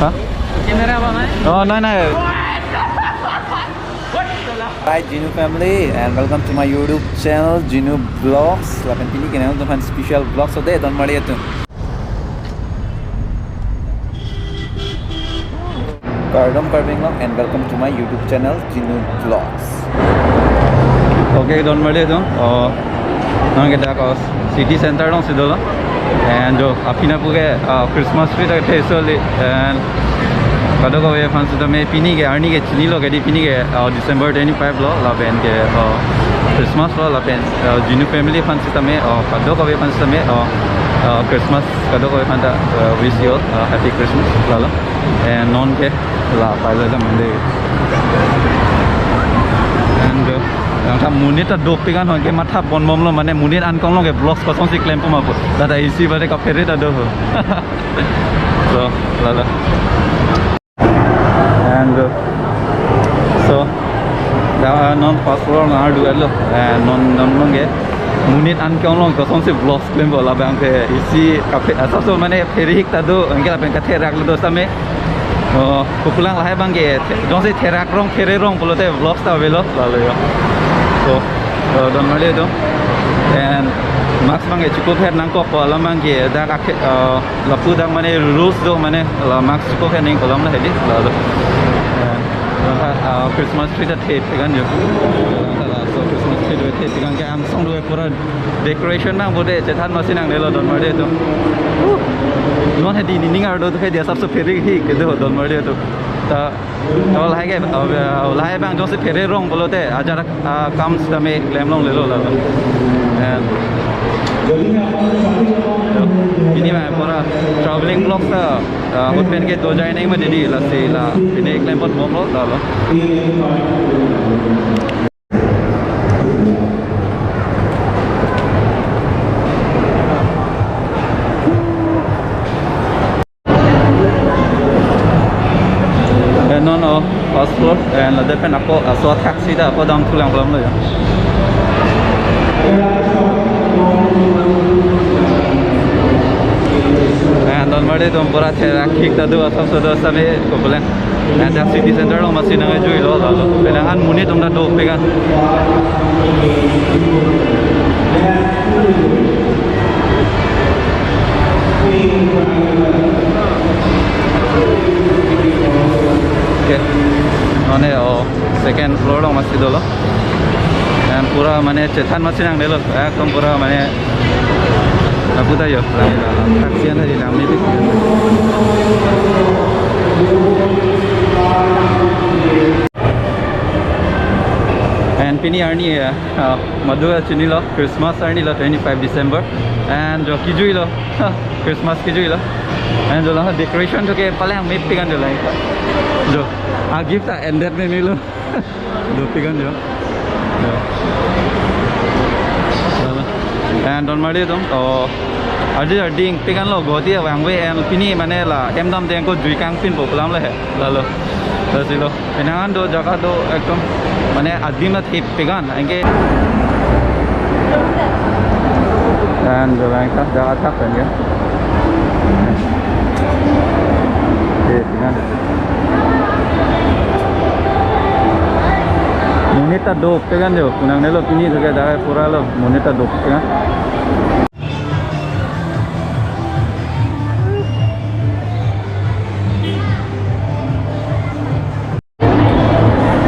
Hah? Kamera apa, Mas? Oh, no. Hi Jinu family and welcome to my YouTube channel Jinu Vlogs. Lapan pili kena untuk special vlogs so deh don mari itu. Kardom Karbinglong and welcome to my YouTube channel Jinu Vlogs. Okay, don mari itu. Oh, nang kita ke city center dong situ loh. And jo apina puge Christmas tree tak tesoli and kado ko ye fancy to me pini ke arni ke chini lo ke di pini ke December 25 lo la ben ke Christmas lo la ben Jinu family fancy to me kado ko ye fancy to me Christmas kado ko ye fanta wish you happy Christmas la lo and non ke la paila la mande and yang tham munit ta dok pikan hon ke matha bon mom lo mane munit an kong lo ke vlogs ko song si claim pu ma pu dada isi bare ka fere ta do so la and so da non first floor na do lo and non nge munit an kong lo ko song si vlogs claim bo la bang ke isi ka fe asa so mane fere hik ta do angke la ben ka the rak lo do same pulang lah bang ke dong si therak rong fere rong polo te vlogs ta velo la lo yo so don mali itu and max bang cukup head nangkok kalau bang ke dak lapu dak mana rules do mana la max cukup head ning kolam lah ini lalu Christmas tree dah tape kan jo so Christmas tree dah tape kan ke am song do pura decoration nang bode cetan masih nang nelo don mali itu non hedi ning ar do tu dia sabse feri hi ke do don mali itu ta kalau lah ke lah bang jong se fere rong bolo te ajar comes dame claim long lelo la and ini mah pura traveling vlog ta hot pen ke do jai nahi ma dedi la se la ini claim pot mom lo la lo no first floor and la depan ako so taxi da ako dang tulang kolam lo ya and don mare dom pura thera khik ta do asam so do same ko bolen and that city center lo masin nang joi lo lo belangan muni tum da do pegan okay mane second floor lo masih dolo and pura mane chetan masih nang delo ekdom pura mane aku tahu taksian tadi nang ni and pini arni madhu chini lo Christmas arni lo 25 December and jo kijui lo Christmas kijui lo and jo la decoration to ke palang mip pigan jo lai jo gift ended ni lo do pigan jo and don mari tum aja ding pigan lo godi wang we and pini mane la emdam deng ko jui kang pin bo pulam le lalo lo penangan do jaga do ekdom mane adim na thip pigan angke and do bangka jaga thak kan ya pigan moneta do pegan jo kunang nelo pini juga jaga pura lo moneta do pegan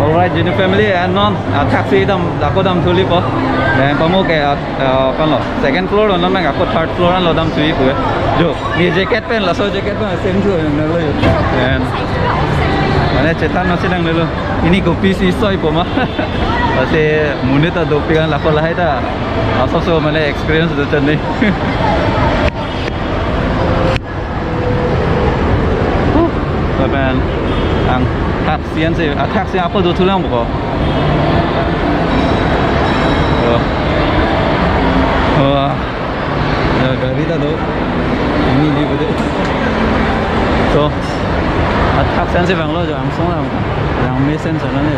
alright Jinu family and non taxi dam dako dam thuli po dan kamu ke kan lo second floor lo nang aku third floor lo dam thui pu jo ni jacket pen la so jacket pen same tu nang lo and mana cetan masih nang lo ini kopi si soy po ma masih munita do pigan la ko la haida so mana experience do chan ni Laban ang taksian sih taksi apa do tulang buko dari tadi ini dia betul so attack sense bang lo jo ang song la yang me sense na ne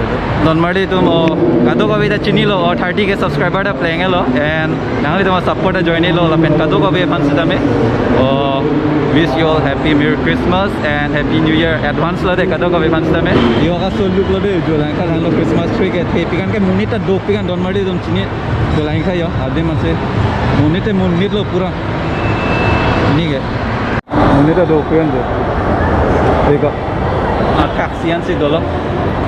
normally to mo kado ko bida chini lo 30k subscriber da playing lo and nangli to support da join lo la pen kado ko be fan sida me wish you all happy merry christmas and happy new year advance lo de kado ko be fan sida me yo ka so look lo de jo lang ka lo christmas tree ke the pikan ke munita dok pikan normally to chini jo lang ka yo ade man se munit lo pura ini ke munita dok pikan jo देखो attack sian si dolo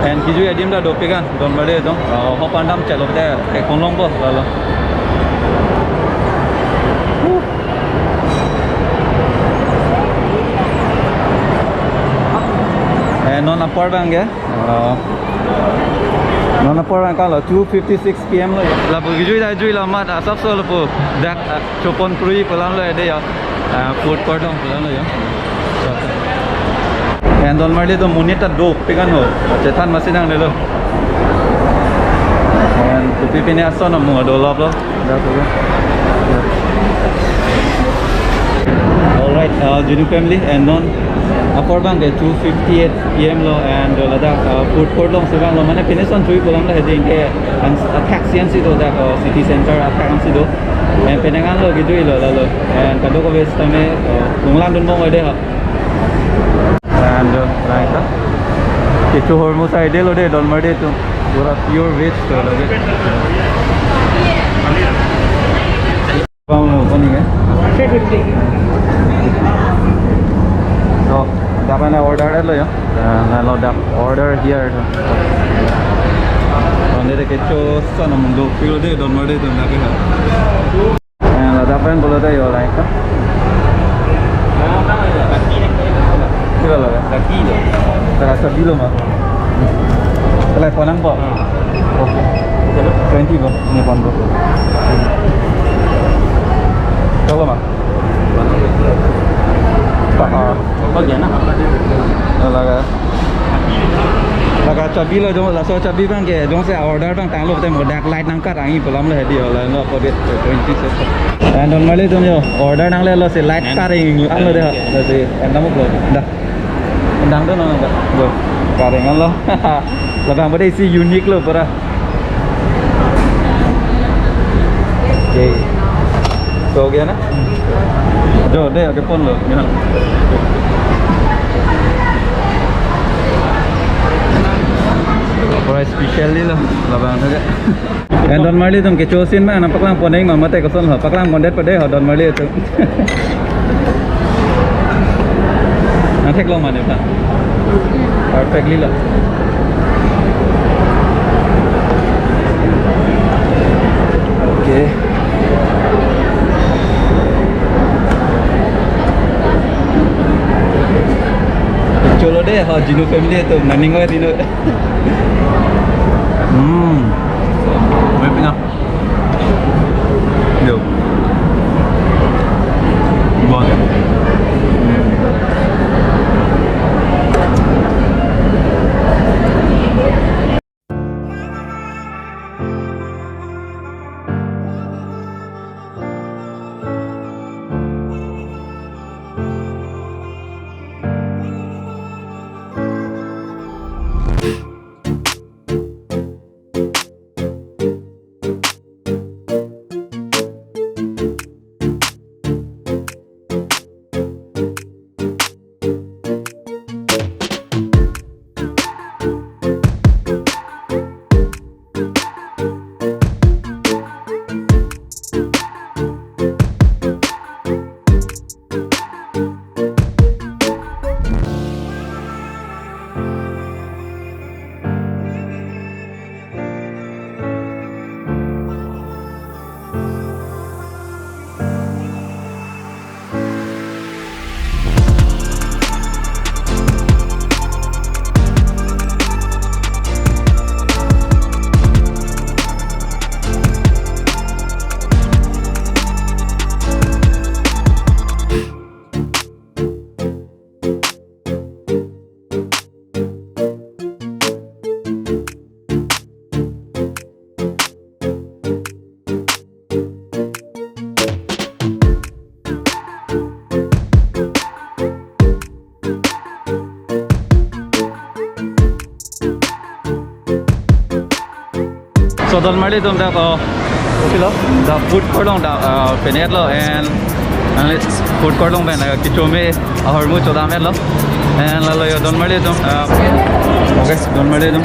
and kiju edim da dopegan don bade dong ho pandam chalo te konlong bo lalo and non upper bang ya non upper bang kalo 2:56 pm lo la bu kiju da jui la mat asap so lo pu dak chopon prui pelan lo ede ya food court dong pelan lo ya and normally to munita do pikan ho chetan masinang le lo and to pipine aso na mo do lob lo da to all right Jinu family and non upper bang 2:58 pm lo and lada food court long sebang lo mane pineson chui pulang la heding ke attack sian si do da city center attack si do and penangan lo gitu lo lo and kado ko bes tame lunglan dun mo ide ha and right itu hormuz ide lo de dolmade to pura pure veg to lo de bang lo koni ke 350 so dapat na order lo yo na lo dap order here onde de kecho sana mundo pilo de dolmade to na ke ha and la dapat bolo de yo like kilo lagi lo terasa bilo mah teleponan po oke 20 po ini pon po coba mah bagian apa laga cabi lo dong la so cabi bang ke dong se order bang tang lo te mo dak light nang kat angi pelam le dia la no po bet 20 set and normally dong yo order nang le lo se light kat ing lo de la se and namu lo dah endang tu nong enggak go karengan lo labang pada isi unik lo para oke so gaya na jo deh ke pon lo gimana price specially lo labang saja and don mali tum ke chosin ma nampak lang poneng mama te koson lo paklang kondet pade ho don mali tu nanti lo mana pak perfectly lah okay cholo deh ha Jinu family tu naning ko dino Wiping up yo bon So don mali tum da ko kilo the food court long da penet lo and food court long ben kichome hormu chodame lo and lo yo don mali tum okay don mali tum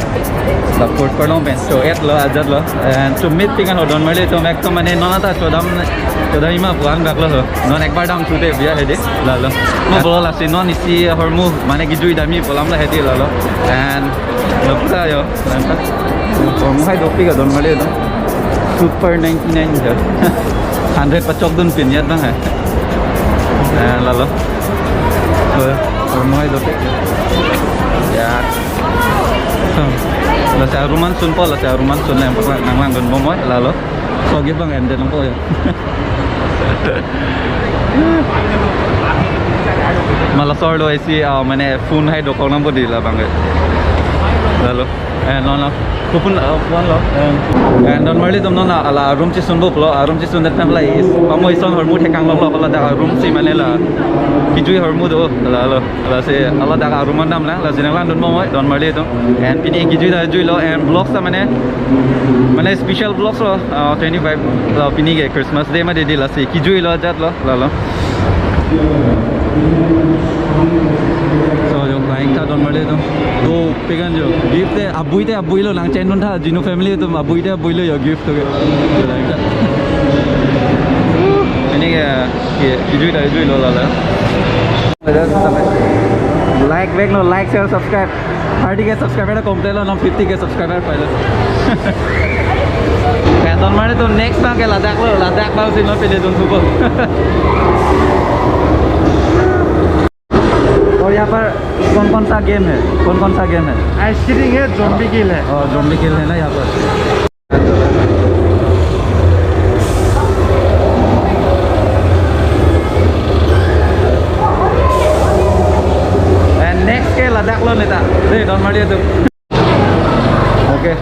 the food court long ben so et lo ajat lo and to meet pingan don mali tum ek to mane nona ta chodam ima puan bak lo non ekbar dam chute bia hede la lo no bolo la si non isi hormu mane gijui dami polam la hede la lo and lo puta yo nanta hormu hai dopi ga don mali tum super 99 je 100 pacok dun pin yat bang hai lalu hormu hai dopi ya la sa ruman sun po la sa ruman sun yang pernah nang don momoy lalu so gi bang ende nang po ya malah sor lo isi mane phone hai dokong nang bodi la bang lalu non kupun puan lo non mali tum non ala room chi sun bo room chi sun dat nam lai amoi son hormu thekang lo lo da room chi mane la kijui hormu do la se ala da room nam la jinang lan don moi don mali tum and pini kijui da jui lo and vlogs ta mane special vlogs lo 25 lo pini ke Christmas day ma de la se kijui lo jat lo la so yo lain ta don mali tum do pegan jo gift abui lo lang chen nun tha jinu family tum abui lo yo gift to lain ta ini ke kijui lo la like back no like share subscribe 30k subscriber complete lo no 50k subscriber pailo kan don mali tum next bang ke Ladakh bang sin lo pede don supo और यहाँ पर कौन सा game है ice cream है zombie किल है और zombie किल है ना यहाँ पर and next ke Ladakh lo neta deh don mali tu okay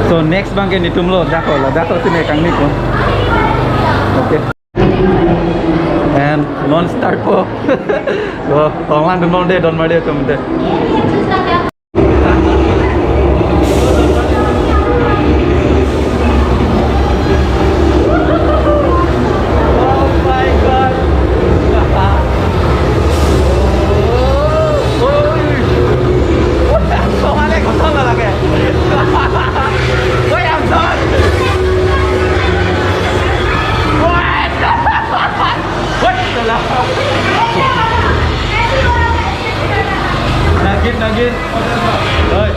so next bang ke nitum lo Ladakh lo sini kang ni ko okay and non start po so online don de don mali tum de nagin rồi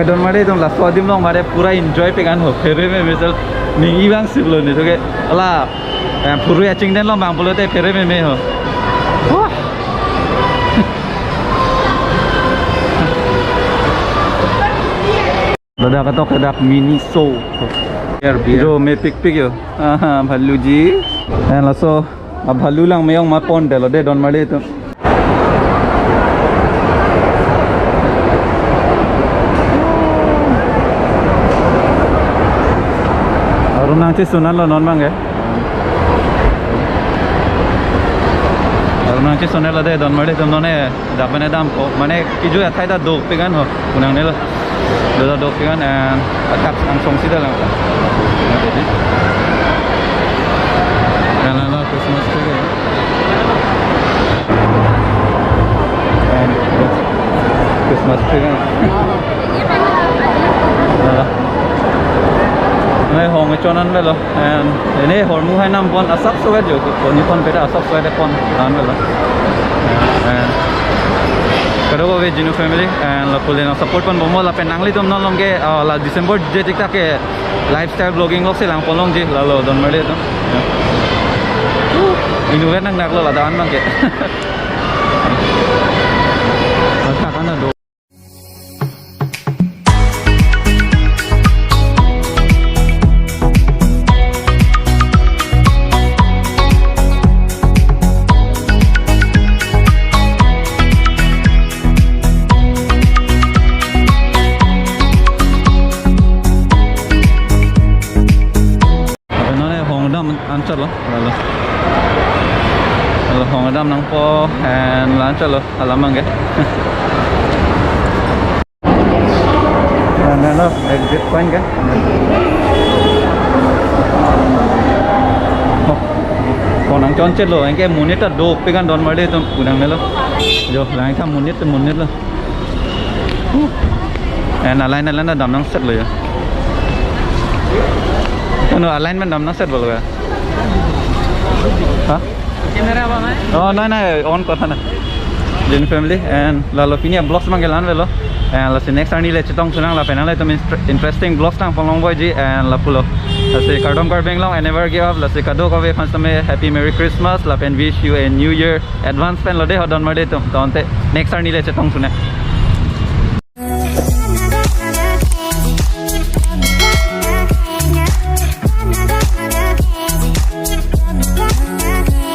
don mari tum la swadim long mare pura enjoy pegan ho fere me misal ningi bang siblo ni to ke ala puru ya chingden lo bang bolote fere me ho Ladak atau kedak mini show biro me pik yo bhalu ji and laso bhalu lang mayong mapon de lo de don mari tum Nang ci sunan lo non mang ya. Nang ci sunan lo de don mari tum none da bane dam ko mane ki ju athai da do pegan ho unang ne lo Dala dopian and attack langsung sida lang. Jadi. Karena Christmas tree. And Christmas tree kan. Này hong cho nên vậy and ini hormu hai nam pon asap suat jo pon ni pon beda asap suat pon an vậy and kado ko ve Jinu family and la pole na support pon bomo la penang li tom non long ke la December je tikta ke lifestyle vlogging lok se lang polong ji la lo don male to inu kan nak lo la dan bang ke tak kan do lancar loh lalu hong adam nang po and lancar loh alamang ya and then exit point kan còn nang chon chết loh anh cái munit ta do pe kan don made to udang melo jo lang tham munit lo and align dam nang set lo ya no alignment dam nang set bolo ya Hah? Kamera apa mai? Oh, no, on kota na. Jinu family and lalu punya vlogs manggelan velo. And lalu next hari le cetong sunang la penang le to interesting vlogs tang polong boy ji and la pulo. Lalu kardom karbeng long and never give up. Lalu kado ko ve fans tame happy merry Christmas. La pen wish you a new year advance pen lo de hodon made to. Tonte next hari le cetong sunang.